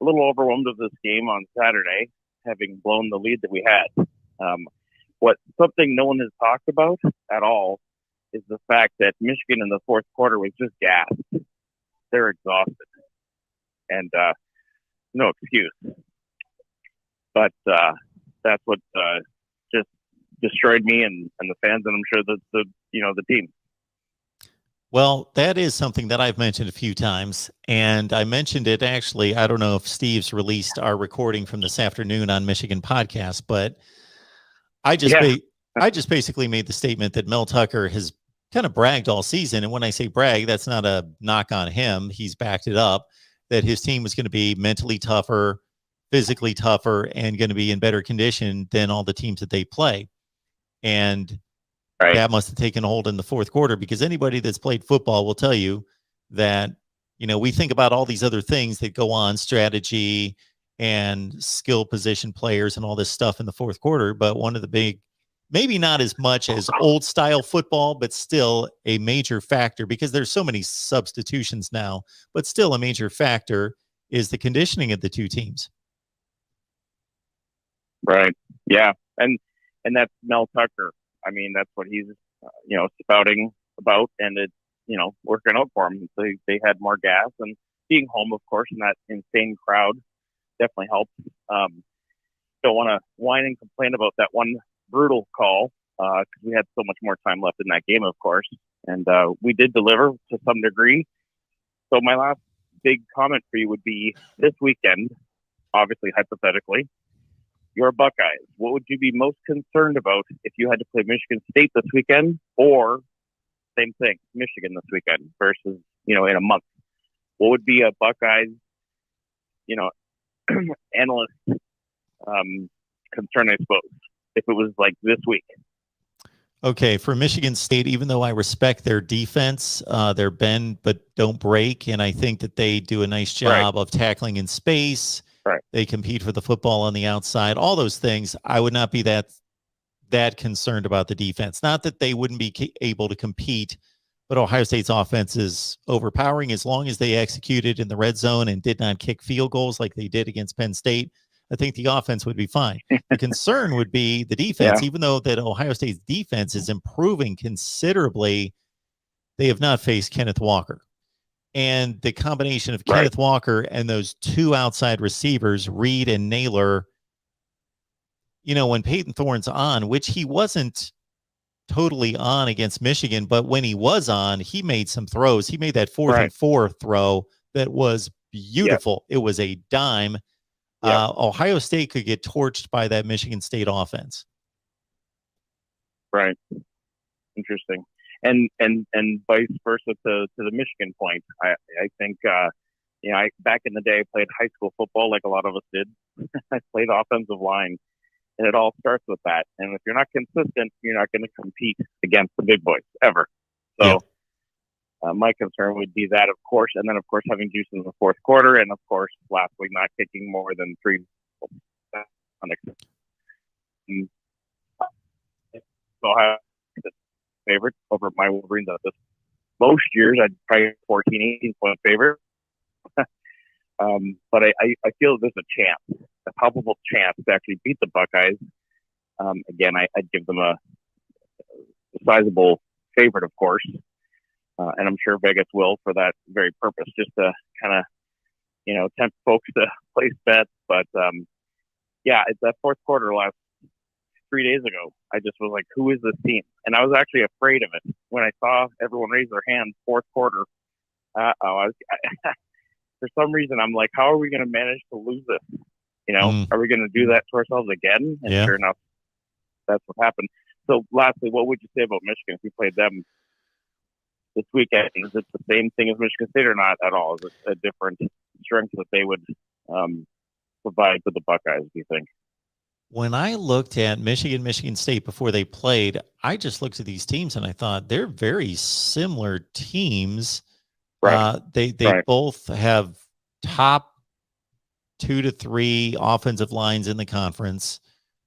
little overwhelmed with this game on Saturday, having blown the lead that we had. Something no one has talked about at all is the fact that Michigan in the fourth quarter was just gassed. They're exhausted, and no excuse. But that's what just destroyed me and the fans, and I'm sure the team. Well, that is something that I've mentioned a few times, and I mentioned it actually. I don't know if Steve's released our recording from this afternoon on Michigan podcast, but I just basically made the statement that Mel Tucker has kind of bragged all season. And when I say brag, that's not a knock on him. He's backed it up that his team was going to be mentally tougher, physically tougher, and going to be in better condition than all the teams that they play. And that must have taken hold in the fourth quarter, because anybody that's played football will tell you that, we think about all these other things that go on, strategy and skill position players and all this stuff in the fourth quarter. But one of the big, maybe not as much as old style football, but still a major factor, because there's so many substitutions now, but still a major factor is the conditioning of the two teams. Right. Yeah. And that's Mel Tucker. I mean, that's what he's, spouting about, and it's, working out for him. They had more gas, and being home, of course, in that insane crowd definitely helped. Don't want to whine and complain about that one brutal call, because we had so much more time left in that game, of course, and we did deliver to some degree. So my last big comment for you would be this weekend, obviously hypothetically, your Buckeyes. What would you be most concerned about if you had to play Michigan State this weekend, or same thing, Michigan this weekend versus, in a month? What would be a Buckeyes, analyst concern, I suppose, if it was like this week? Okay, for Michigan State, even though I respect their defense, they're bend but don't break, and I think that they do a nice job of tackling in space. Right. They compete for the football on the outside. All those things, I would not be that concerned about the defense. Not that they wouldn't be able to compete, but Ohio State's offense is overpowering. As long as they executed in the red zone and did not kick field goals like they did against Penn State, I think the offense would be fine. The concern would be the defense. Even though that Ohio State's defense is improving considerably, they have not faced Kenneth Walker. And the combination of Kenneth Walker and those two outside receivers, Reed and Naylor, when Peyton Thorne's on, which he wasn't totally on against Michigan, but when he was on, he made some throws. He made that 4th and 4 throw that was beautiful. It was a dime. Ohio State could get torched by that Michigan State offense. Right. Interesting. And vice versa to the Michigan point. I think, back in the day, I played high school football like a lot of us did. I played offensive line, and it all starts with that. And if you're not consistent, you're not going to compete against the big boys ever. So my concern would be that, of course, and then, of course, having juice in the fourth quarter, and, of course, last week not kicking more than 3. So I favorite over my Wolverines at this. Most years, I'd probably 14, 18-point favorite. But I feel there's a palpable chance to actually beat the Buckeyes. Again, I'd give them a sizable favorite, of course. And I'm sure Vegas will for that very purpose, just to kind of, tempt folks to place bets. But, it's that fourth quarter last 3 days ago. I just was like, who is this team? And I was actually afraid of it when I saw everyone raise their hands fourth quarter. For some reason, I'm like, how are we going to manage to lose this? Are we going to do that to ourselves again? And sure enough, that's what happened. So lastly, what would you say about Michigan if we played them this weekend? Is it the same thing as Michigan State or not at all? Is it a different strength that they would provide for the Buckeyes, do you think? When I looked at Michigan State before they played, I just looked at these teams and I thought they're very similar teams. They both have top 2 to 3 offensive lines in the conference.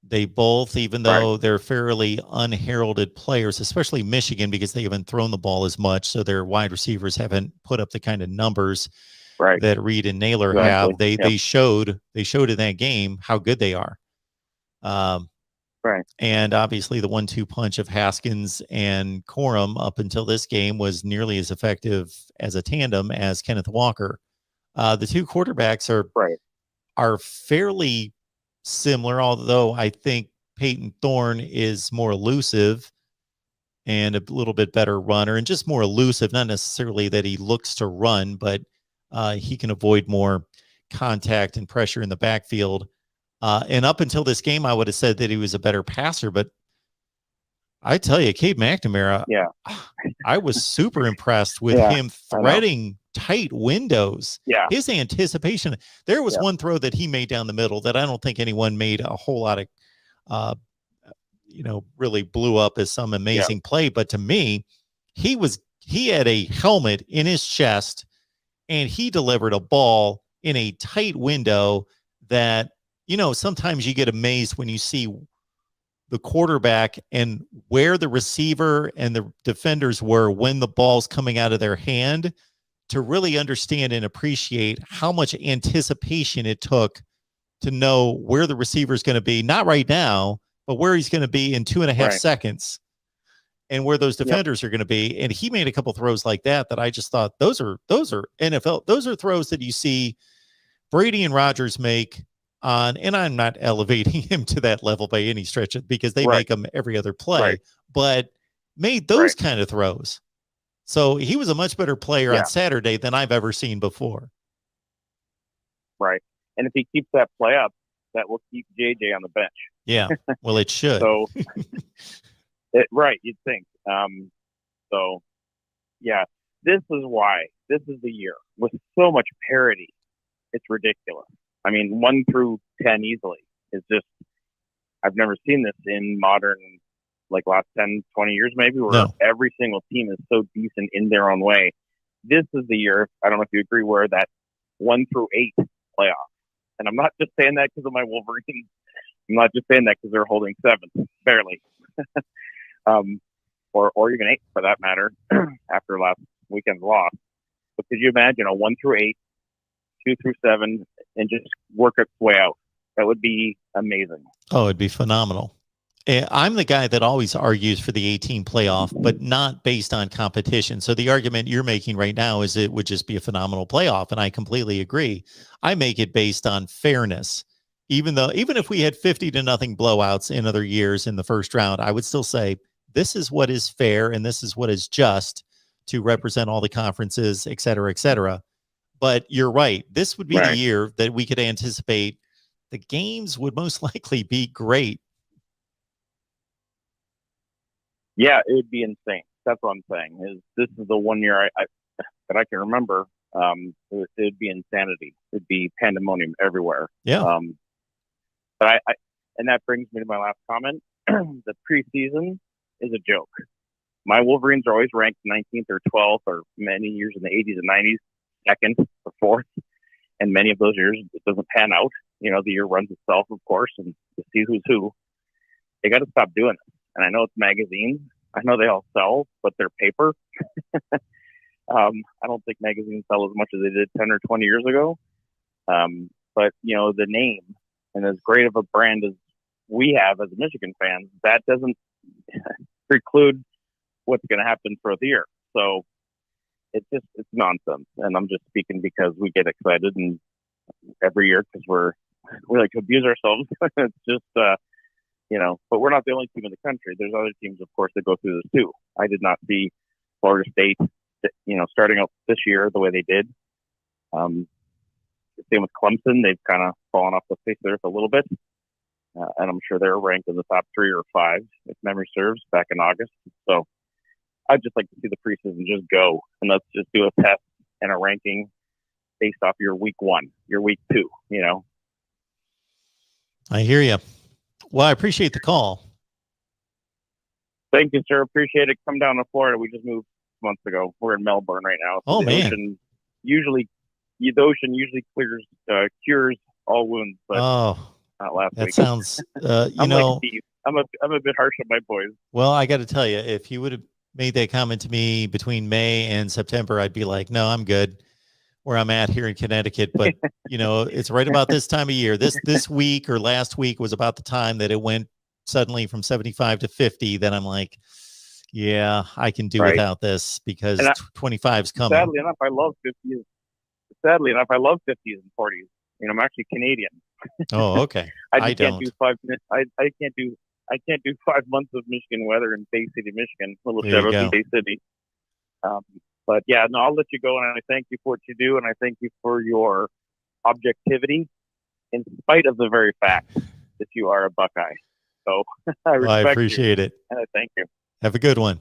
They both, even though they're fairly unheralded players, especially Michigan, because they haven't thrown the ball as much, so their wide receivers haven't put up the kind of numbers. right. that Reed and Naylor Exactly. have. They showed in that game how good they are. Right. And obviously the 1-2 punch of Haskins and Corum up until this game was nearly as effective as a tandem as Kenneth Walker. The two quarterbacks are fairly similar, although I think Peyton Thorne is more elusive and a little bit better runner, and just more elusive, not necessarily that he looks to run, but he can avoid more contact and pressure in the backfield. And up until this game, I would have said that he was a better passer, but I tell you, Cade McNamara, I was super impressed with him threading tight windows. Yeah. His anticipation. There was one throw that he made down the middle that I don't think anyone made a whole lot of, really blew up as some amazing play. But to me, he had a helmet in his chest and he delivered a ball in a tight window that, sometimes you get amazed when you see the quarterback and where the receiver and the defenders were when the ball's coming out of their hand, to really understand and appreciate how much anticipation it took to know where the receiver is going to be, not right now, but where he's going to be in 2.5 seconds and where those defenders are going to be. And he made a couple throws like that I just thought those are NFL. Those are throws that you see Brady and Rodgers make on, and I'm not elevating him to that level by any stretch because they make them every other play, but made those kind of throws. So he was a much better player on Saturday than I've ever seen before. Right. And if he keeps that play up, that will keep JJ on the bench. Yeah. Well, it should. So, you'd think. So, yeah, this is why this is the year with so much parity. It's ridiculous. I mean, 1 through 10 easily is just, I've never seen this in modern, last 10, 20 years maybe, where every single team is so decent in their own way. This is the year, I don't know if you agree, where that 1 through 8 playoff. And I'm not just saying that because of my Wolverines. I'm not just saying that because they're holding 7th, barely. Or even 8 for that matter, after last weekend's loss. But could you imagine a 1 through 8, 2 through 7, and just work its way out? That would be amazing. Oh, it'd be phenomenal. I'm the guy that always argues for the 18 playoff, but not based on competition. So the argument you're making right now is it would just be a phenomenal playoff, and I completely agree. I make it based on fairness. Even if we had 50-0 blowouts in other years in the first round, I would still say this is what is fair and this is what is just to represent all the conferences, et cetera, et cetera. But you're right. This would be the year that we could anticipate the games would most likely be great. Yeah, it would be insane. That's what I'm saying. This is the one year that I can remember. It'd be insanity. It'd be pandemonium everywhere. Yeah. But and that brings me to my last comment. The preseason is a joke. My Wolverines are always ranked 19th or 12th, or many years in the 80s and 90s, 2nd or 4th. And many of those years, it doesn't pan out. The year runs itself, of course, and to see who's who. They got to stop doing it. And I know it's magazines. I know they all sell, but they're paper. I don't think magazines sell as much as they did 10 or 20 years ago. But, the name, and as great of a brand as we have as Michigan fans, that doesn't preclude what's going to happen throughout the year. So it's nonsense. And I'm just speaking because we get excited and every year because we like to abuse ourselves. It's just, but we're not the only team in the country. There's other teams, of course, that go through this too. I did not see Florida State, starting out this year the way they did. Same with Clemson. They've kind of fallen off the face of the earth a little bit. And I'm sure they're ranked in the top 3 or 5, if memory serves, back in August. So I'd just like to see the preseason just go, and let's just do a test and a ranking based off your week 1, your week 2, I hear you. Well, I appreciate the call. Thank you, sir. Appreciate it. Come down to Florida. We just moved months ago. We're in Melbourne right now. So the ocean usually cures all wounds, but not last week. That sounds, I'm like Steve. I'm a bit harsh on my boys. Well, I got to tell you, if you would have made that comment to me between May and September, I'd be like, no, I'm good. where I'm at here in Connecticut, but it's right about this time of year. This week or last week was about the time that it went suddenly from 75 to 50. Then I'm like, yeah, I can do without this because 25's coming. Sadly enough, I love 50s. Sadly enough, I love 50s and 40s. I'm actually Canadian. Oh, okay. I can't do 5 minutes. I can't do 5 months of Michigan weather in Bay City, Michigan. A little shout out to Bay City. But yeah, no, I'll let you go, and I thank you for what you do, and I thank you for your objectivity, in spite of the very fact that you are a Buckeye. So I appreciate it, and I thank you. Have a good one.